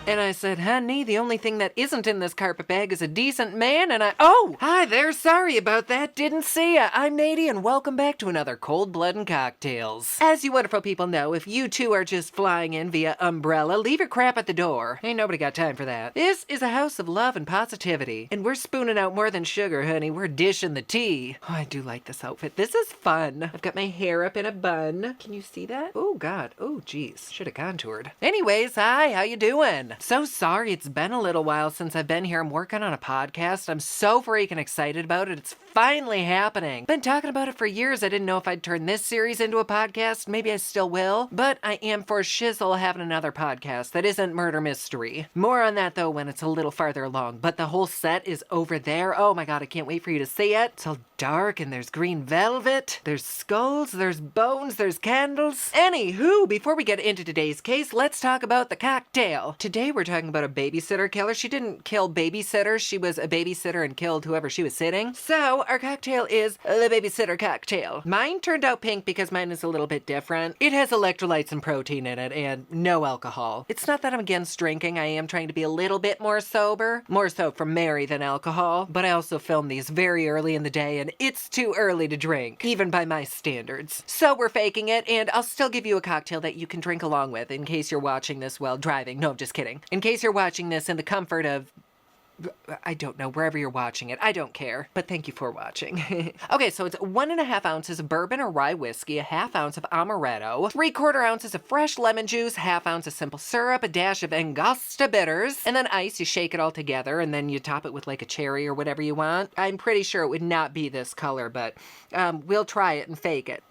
And I said, honey, the only thing that isn't in this carpet bag is a decent man, and oh, hi there, sorry about that, didn't see ya. I'm Nadie, and welcome back to another Cold Blood and Cocktails. As you wonderful people know, if you two are just flying in via umbrella, leave your crap at the door. Ain't nobody got time for that. This is a house of love and positivity, and we're spooning out more than sugar, honey. We're dishing the tea. Oh, I do like this outfit. This is fun. I've got my hair up in a bun. Can you see that? Oh, God. Oh, geez. Should have contoured. Anyways, hi, how you doing? So sorry, it's been a little while since I've been here. I'm working on a podcast. I'm so freaking excited about it. It's finally happening. Been talking about it for years. I didn't know if I'd turn this series into a podcast. Maybe I still will. But I am for shizzle having another podcast that isn't murder mystery. More on that though when it's a little farther along. But the whole set is over there. Oh my God, I can't wait for you to see it. It's all dark and there's green velvet. There's skulls, there's bones, there's candles. Anywho, before we get into today's case, let's talk about the cocktail. Today we're talking about a babysitter killer. She didn't kill babysitters. She was a babysitter and killed whoever she was sitting. So our cocktail is the babysitter cocktail. Mine turned out pink because mine is a little bit different. It has electrolytes and protein in it and no alcohol. It's not that I'm against drinking. I am trying to be a little bit more sober. More so for Mary than alcohol. But I also filmed these very early in the day and it's too early to drink, even by my standards. So we're faking it and I'll still give you a cocktail that you can drink along with in case you're watching this while driving. No, I'm just kidding. In case you're watching this in the comfort of, I don't know, wherever you're watching it. I don't care, but thank you for watching. Okay, so it's 1.5 ounces of bourbon or rye whiskey, a 1/2 ounce of amaretto, 3/4 ounces of fresh lemon juice, 1/2 ounce of simple syrup, a dash of Angostura bitters, and then ice. You shake it all together, and then you top it with like a cherry or whatever you want. I'm pretty sure it would not be this color, but we'll try it and fake it.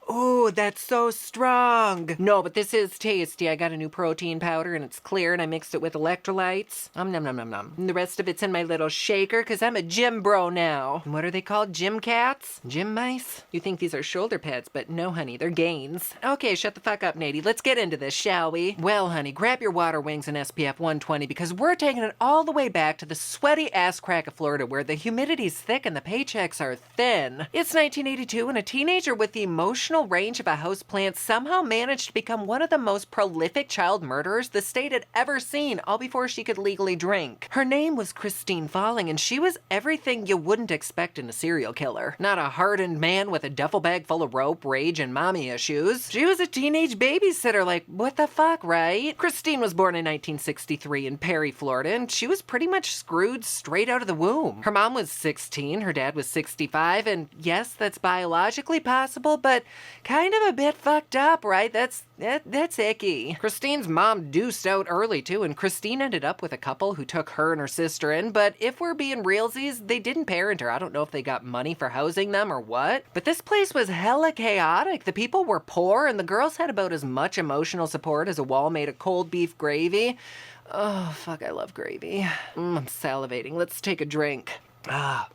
Oh, that's so strong. No, but this is tasty. I got a new protein powder and it's clear and I mixed it with electrolytes. Nom nom nom nom. And the rest of it's in my little shaker because I'm a gym bro now. And what are they called? Gym cats? Gym mice? You think these are shoulder pads, but no, honey, they're gains. Okay, shut the fuck up, Nadie. Let's get into this, shall we? Well, honey, grab your water wings and SPF 120 because we're taking it all the way back to the sweaty ass crack of Florida where the humidity's thick and the paychecks are thin. It's 1982 and a teenager with the emotional range of a houseplant somehow managed to become one of the most prolific child murderers the state had ever seen, all before she could legally drink. Her name was Christine Falling, and she was everything you wouldn't expect in a serial killer. Not a hardened man with a duffel bag full of rope, rage, and mommy issues. She was a teenage babysitter, like, what the fuck, right? Christine was born in 1963 in Perry, Florida, and she was pretty much screwed straight out of the womb. Her mom was 16, her dad was 65, and yes, that's biologically possible, but kind of a bit fucked up, right? That's icky. Christine's mom deuced out early too, and Christine ended up with a couple who took her and her sister in, but if we're being realsies, they didn't parent her. I don't know if they got money for housing them or what, but this place was hella chaotic. The people were poor, and the girls had about as much emotional support as a wall made of cold beef gravy. Oh, fuck, I love gravy. I'm salivating. Let's take a drink.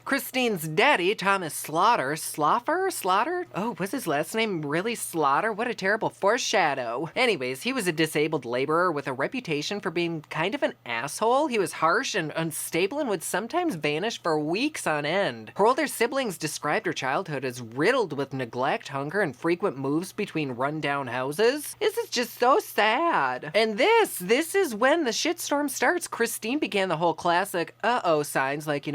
Christine's daddy, Thomas Slaughter. Slaughter? Oh, was his last name really Slaughter? What a terrible foreshadow. Anyways, he was a disabled laborer with a reputation for being kind of an asshole. He was harsh and unstable and would sometimes vanish for weeks on end. Her older siblings described her childhood as riddled with neglect, hunger, and frequent moves between rundown houses. This is just so sad. And this is when the shitstorm starts. Christine began the whole classic uh-oh signs like,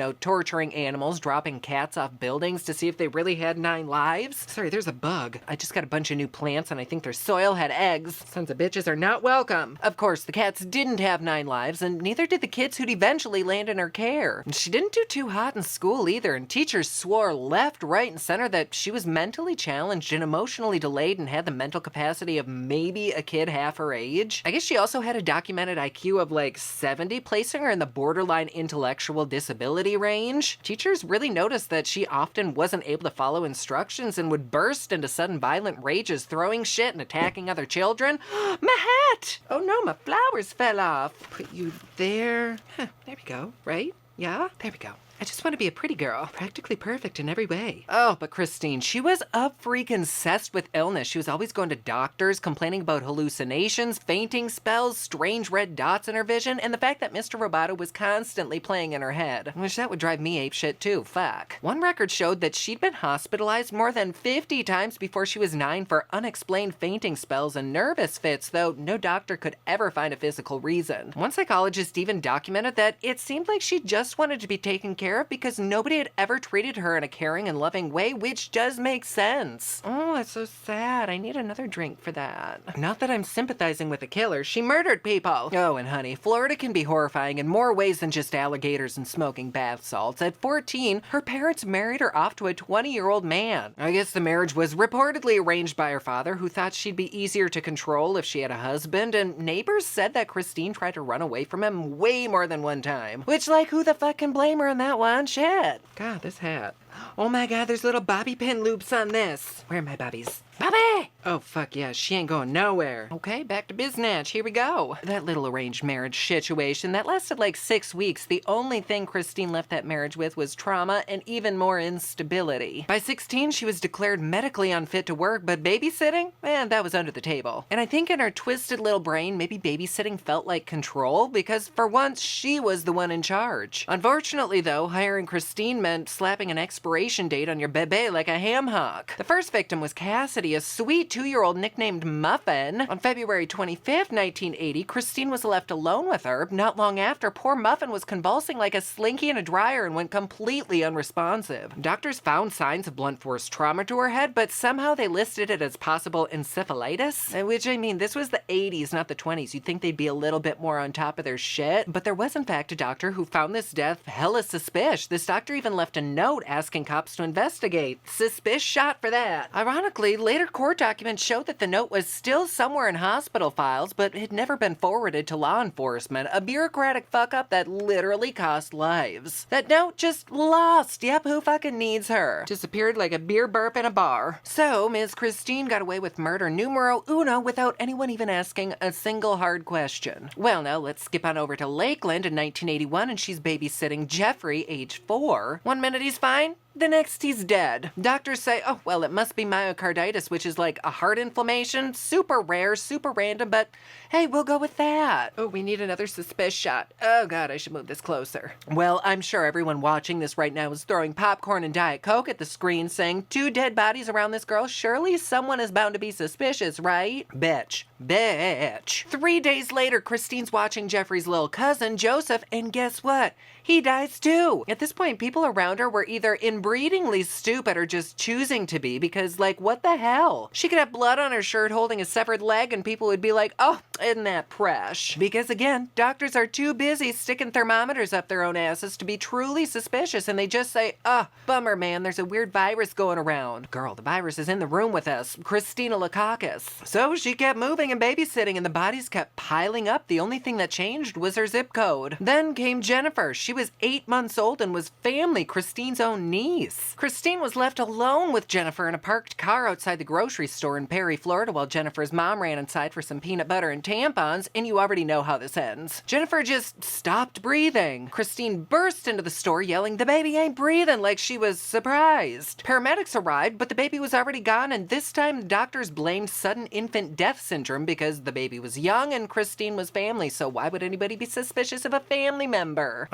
torturing animals, dropping cats off buildings to see if they really had 9 lives. Sorry, there's a bug. I just got a bunch of new plants and I think their soil had eggs. Sons of bitches are not welcome. Of course, the cats didn't have 9 lives and neither did the kids who'd eventually land in her care. And she didn't do too hot in school either, and teachers swore left, right, and center that she was mentally challenged and emotionally delayed and had the mental capacity of maybe a kid half her age. I guess she also had a documented IQ of like 70, placing her in the borderline intellectual disability range. Teachers really noticed that she often wasn't able to follow instructions and would burst into sudden violent rages, throwing shit and attacking other children. My hat! Oh no, my flowers fell off. Put you there. There we go, right? Yeah? There we go. I just want to be a pretty girl, practically perfect in every way. Oh, but Christine, she was freaking-cessed with illness. She was always going to doctors, complaining about hallucinations, fainting spells, strange red dots in her vision, and the fact that Mr. Roboto was constantly playing in her head. I wish that would drive me apeshit too, fuck. One record showed that she'd been hospitalized more than 50 times before she was 9 for unexplained fainting spells and nervous fits, though no doctor could ever find a physical reason. One psychologist even documented that it seemed like she just wanted to be taken care of because nobody had ever treated her in a caring and loving way, which does make sense. Oh, that's so sad. I need another drink for that. Not that I'm sympathizing with a killer. She murdered people. Oh, and honey, Florida can be horrifying in more ways than just alligators and smoking bath salts. At 14, her parents married her off to a 20-year-old man. I guess the marriage was reportedly arranged by her father, who thought she'd be easier to control if she had a husband, and neighbors said that Christine tried to run away from him way more than one time. Which, like, who the fuck can blame her on that one? Shit. God, this hat. Oh my god, there's little bobby pin loops on this. Where are my bobbies? Bobby! Oh, fuck yeah, she ain't going nowhere. Okay, back to biznatch. Here we go. That little arranged marriage situation, that lasted like 6 weeks. The only thing Christine left that marriage with was trauma and even more instability. By 16, she was declared medically unfit to work, but babysitting? That was under the table. And I think in her twisted little brain, maybe babysitting felt like control, because for once, she was the one in charge. Unfortunately, though, hiring Christine meant slapping an expiration date on your bebe like a ham hock. The first victim was Cassidy, a sweet 2-year-old nicknamed Muffin. On February 25th, 1980, Christine was left alone with her. Not long after, poor Muffin was convulsing like a slinky in a dryer and went completely unresponsive. Doctors found signs of blunt force trauma to her head, but somehow they listed it as possible encephalitis. Which, I mean, this was the 80s, not the 20s. You'd think they'd be a little bit more on top of their shit. But there was, in fact, a doctor who found this death hella suspicious. This doctor even left a note asking cops to investigate. Suspicious shot for that. Ironically, later court documents showed that the note was still somewhere in hospital files, but had never been forwarded to law enforcement. A bureaucratic fuck-up that literally cost lives. That note just lost. Yep, who fucking needs her? Disappeared like a beer burp in a bar. So, Ms. Christine got away with murder numero uno without anyone even asking a single hard question. Well, now let's skip on over to Lakeland in 1981, and she's babysitting Jeffrey, age 4. 1 minute he's fine, the next he's dead. Doctors say, oh, well, it must be myocarditis, which is like a heart inflammation. Super rare, super random, but hey, we'll go with that. Oh, we need another suspicious shot. Oh god, I should move this closer. Well, I'm sure everyone watching this right now is throwing popcorn and Diet Coke at the screen saying, 2 dead bodies around this girl, surely someone is bound to be suspicious, right? Bitch. Bitch. 3 days later, Christine's watching Jeffrey's little cousin, Joseph, and guess what? He dies too. At this point, people around her were either inbreedingly stupid or just choosing to be, because, like, what the hell? She could have blood on her shirt holding a severed leg and people would be like, oh, isn't that fresh? Because again, doctors are too busy sticking thermometers up their own asses to be truly suspicious, and they just say, oh, bummer man, there's a weird virus going around. Girl, the virus is in the room with us. Christina Lakakis. So she kept moving and babysitting and the bodies kept piling up. The only thing that changed was her zip code. Then came Jennifer. She was 8 months old and was family, Christine's own niece. Christine was left alone with Jennifer in a parked car outside the grocery store in Perry, Florida, while Jennifer's mom ran inside for some peanut butter and tampons, and you already know how this ends. Jennifer just stopped breathing. Christine burst into the store yelling, the baby ain't breathing, like she was surprised. Paramedics arrived, but the baby was already gone, and this time doctors blamed sudden infant death syndrome because the baby was young and Christine was family, so why would anybody be suspicious of a family member?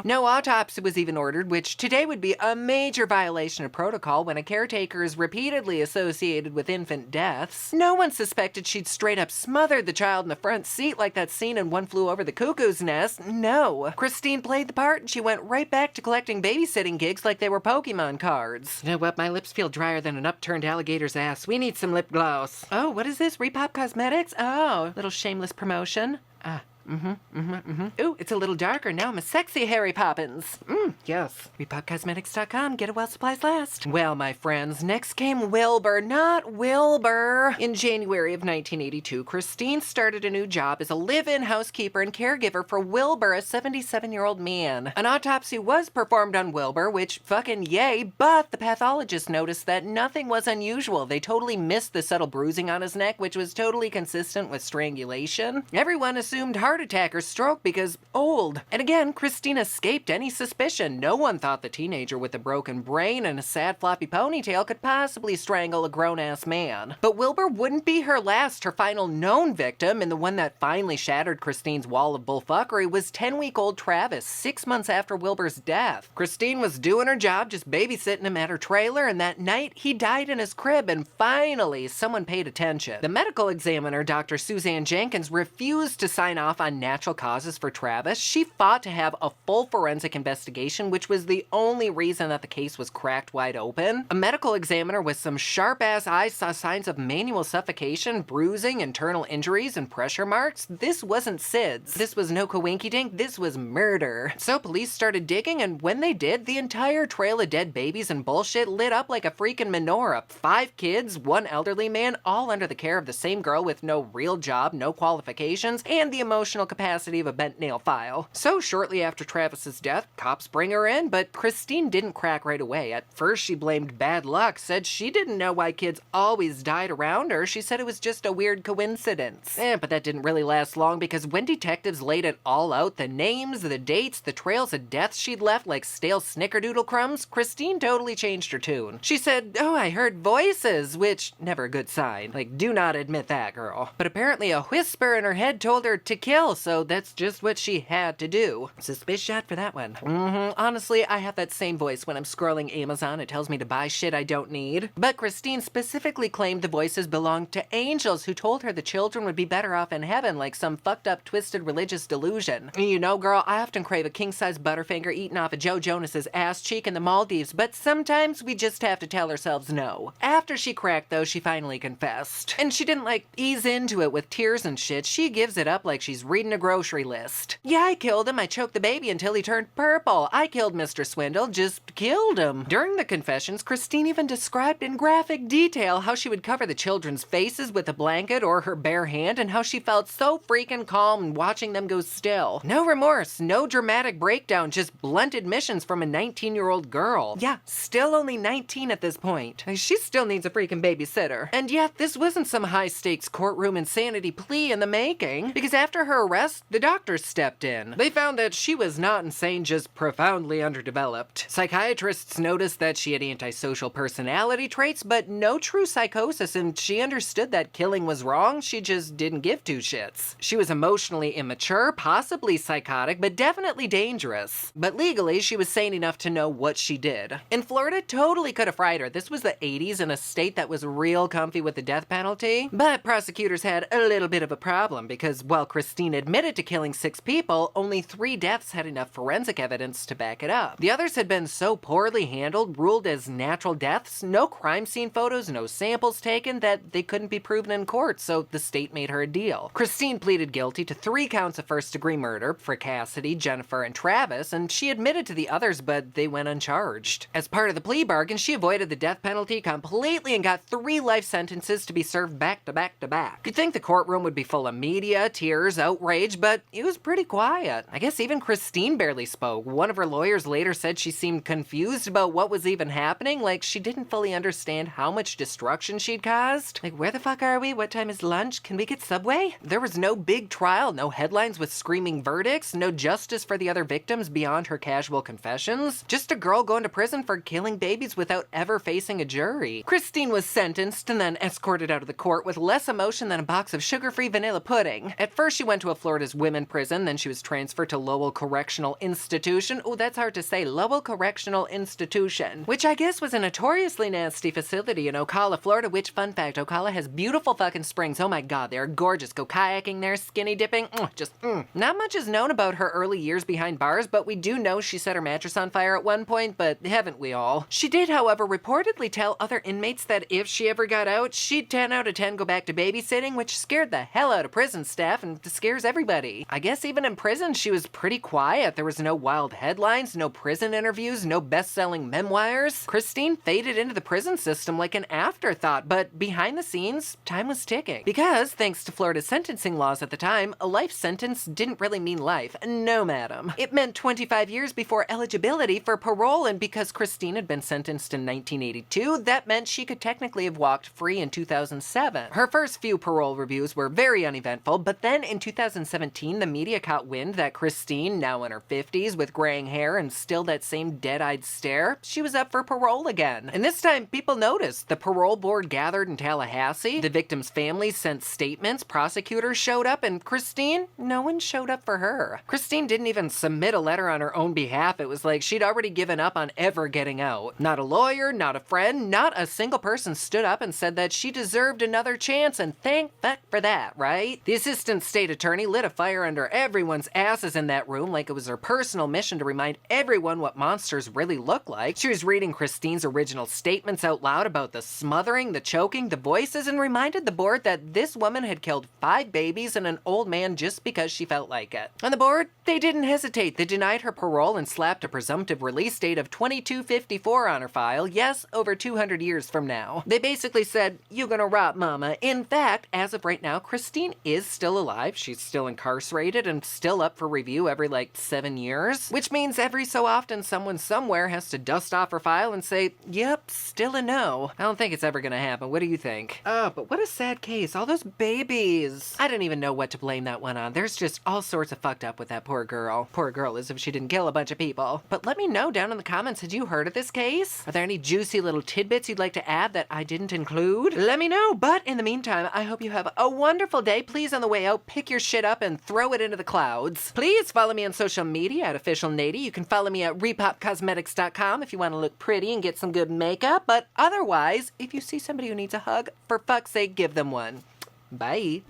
No autopsy was even ordered, which today would be a major violation of protocol when a caretaker is repeatedly associated with infant deaths. No one suspected she'd straight up smothered the child in the front seat like that scene in One Flew Over the Cuckoo's Nest. No. Christine played the part and she went right back to collecting babysitting gigs like they were Pokemon cards. You know what? My lips feel drier than an upturned alligator's ass. We need some lip gloss. Oh, what is this? Repop Cosmetics? Oh, little shameless promotion. Ooh, it's a little darker. Now I'm a sexy Harry Poppins. Yes. RepopCosmetics.com. Get it while supplies last. Well, my friends, next came Wilbur, not Wilbur. In January of 1982, Christine started a new job as a live-in housekeeper and caregiver for Wilbur, a 77-year-old man. An autopsy was performed on Wilbur, which fucking yay, but the pathologist noticed that nothing was unusual. They totally missed the subtle bruising on his neck, which was totally consistent with strangulation. Everyone assumed heart heart attack or stroke because old. And again, Christine escaped any suspicion. No one thought the teenager with a broken brain and a sad floppy ponytail could possibly strangle a grown-ass man. But Wilbur wouldn't be her last. Her final known victim, and the one that finally shattered Christine's wall of bullfuckery, was 10-week-old Travis, 6 months after Wilbur's death. Christine was doing her job, just babysitting him at her trailer, and that night he died in his crib, and finally someone paid attention. The medical examiner, Dr. Suzanne Jenkins, refused to sign off on natural causes for Travis. She fought to have a full forensic investigation, which was the only reason that the case was cracked wide open. A medical examiner with some sharp-ass eyes saw signs of manual suffocation, bruising, internal injuries, and pressure marks. This wasn't SIDS. This was no coinky-dink. This was murder. So police started digging, and when they did, the entire trail of dead babies and bullshit lit up like a freaking menorah. 5 kids, 1 elderly man, all under the care of the same girl with no real job, no qualifications, and the emotional capacity of a bent nail file. So shortly after Travis's death, cops bring her in, but Christine didn't crack right away. At first she blamed bad luck, said she didn't know why kids always died around her. She said it was just a weird coincidence. But that didn't really last long, because when detectives laid it all out, the names, the dates, the trails of deaths she'd left like stale snickerdoodle crumbs, Christine totally changed her tune. She said, "Oh, I heard voices," which, never a good sign. Like, do not admit that, girl. But apparently a whisper in her head told her to kill, so that's just what she had to do. Suspicious shot for that one. Honestly, I have that same voice when I'm scrolling Amazon. It tells me to buy shit I don't need. But Christine specifically claimed the voices belonged to angels who told her the children would be better off in heaven, like some fucked up, twisted religious delusion. You know, girl, I often crave a king-size Butterfinger eaten off of Joe Jonas's ass cheek in the Maldives, but sometimes we just have to tell ourselves no. After she cracked, though, she finally confessed. And she didn't, like, ease into it with tears and shit. She gives it up like she's reading a grocery list. "Yeah, I killed him. I choked the baby until he turned purple. I killed Mr. Swindle. Just killed him." During the confessions, Christine even described in graphic detail how she would cover the children's faces with a blanket or her bare hand, and how she felt so freaking calm watching them go still. No remorse, no dramatic breakdown, just blunt admissions from a 19-year-old girl. Yeah, still only 19 at this point. She still needs a freaking babysitter. And yet, this wasn't some high-stakes courtroom insanity plea in the making, because after her arrest, the doctors stepped in. They found that she was not insane, just profoundly underdeveloped. Psychiatrists noticed that she had antisocial personality traits, but no true psychosis, and she understood that killing was wrong. She just didn't give two shits. She was emotionally immature, possibly psychotic, but definitely dangerous. But legally, she was sane enough to know what she did. In Florida, totally could have fried her. This was the 80s in a state that was real comfy with the death penalty. But prosecutors had a little bit of a problem, because while Christine admitted to killing 6 people, only 3 deaths had enough forensic evidence to back it up. The others had been so poorly handled, ruled as natural deaths, no crime scene photos, no samples taken, that they couldn't be proven in court, so the state made her a deal. Christine pleaded guilty to 3 counts of first-degree murder for Cassidy, Jennifer, and Travis, and she admitted to the others, but they went uncharged. As part of the plea bargain, she avoided the death penalty completely and got 3 life sentences to be served back to back to back. You'd think the courtroom would be full of media, tears, outrage, but it was pretty quiet. I guess even Christine barely spoke. One of her lawyers later said she seemed confused about what was even happening, like she didn't fully understand how much destruction she'd caused. Like, where the fuck are we? What time is lunch? Can we get Subway? There was no big trial, no headlines with screaming verdicts, no justice for the other victims beyond her casual confessions. Just a girl going to prison for killing babies without ever facing a jury. Christine was sentenced and then escorted out of the court with less emotion than a box of sugar-free vanilla pudding. At first, she went to a Florida's women prison, then she was transferred to Lowell Correctional Institution. Oh, that's hard to say. Lowell Correctional Institution, which I guess was a notoriously nasty facility in Ocala, Florida, which, fun fact, Ocala has beautiful fucking springs. Oh my god, they are gorgeous. Go kayaking there, skinny dipping, Not much is known about her early years behind bars, but we do know she set her mattress on fire at one point, but haven't we all? She did, however, reportedly tell other inmates that if she ever got out, she'd 10 out of 10 go back to babysitting, which scared the hell out of prison staff and scares everybody. I guess even in prison, she was pretty quiet. There was no wild headlines, no prison interviews, no best-selling memoirs. Christine faded into the prison system like an afterthought, but behind the scenes, time was ticking. Because, thanks to Florida's sentencing laws at the time, a life sentence didn't really mean life. No, madam. It meant 25 years before eligibility for parole, and because Christine had been sentenced in 1982, that meant she could technically have walked free in 2007. Her first few parole reviews were very uneventful, but then in 2008, 2017, the media caught wind that Christine, now in her 50s with graying hair and still that same dead-eyed stare, she was up for parole again. And this time, people noticed. The parole board gathered in Tallahassee, the victim's family sent statements, prosecutors showed up, and Christine, no one showed up for her. Christine didn't even submit a letter on her own behalf. It was like she'd already given up on ever getting out. Not a lawyer, not a friend, not a single person stood up and said that she deserved another chance, and thank fuck for that, right? The assistant state attorney lit a fire under everyone's asses in that room like it was her personal mission to remind everyone what monsters really look like. She was reading Christine's original statements out loud about the smothering, the choking, the voices, and reminded the board that this woman had killed 5 babies and an old man just because she felt like it. On the board, they didn't hesitate. They denied her parole and slapped a presumptive release date of 2254 on her file, yes, over 200 years from now. They basically said, "You gonna rot, mama." In fact, as of right now, Christine is still alive. She's still incarcerated and still up for review every 7 years, which means every so often someone somewhere has to dust off her file and say, "Yep, still a no." I don't think it's ever gonna happen. What do you think? Oh, but what a sad case. All those babies. I don't even know what to blame that one on. There's just all sorts of fucked up with that poor girl. Poor girl, as if she didn't kill a bunch of people. But let me know down in the comments, had you heard of this case? Are there any juicy little tidbits you'd like to add that I didn't include? Let me know. But in the meantime, I hope you have a wonderful day. Please, on the way out, pick your shit up and throw it into the clouds. Please follow me on social media at officialnady. You can follow me at repopcosmetics.com if you want to look pretty and get some good makeup. But otherwise, if you see somebody who needs a hug, for fuck's sake, give them one. Bye.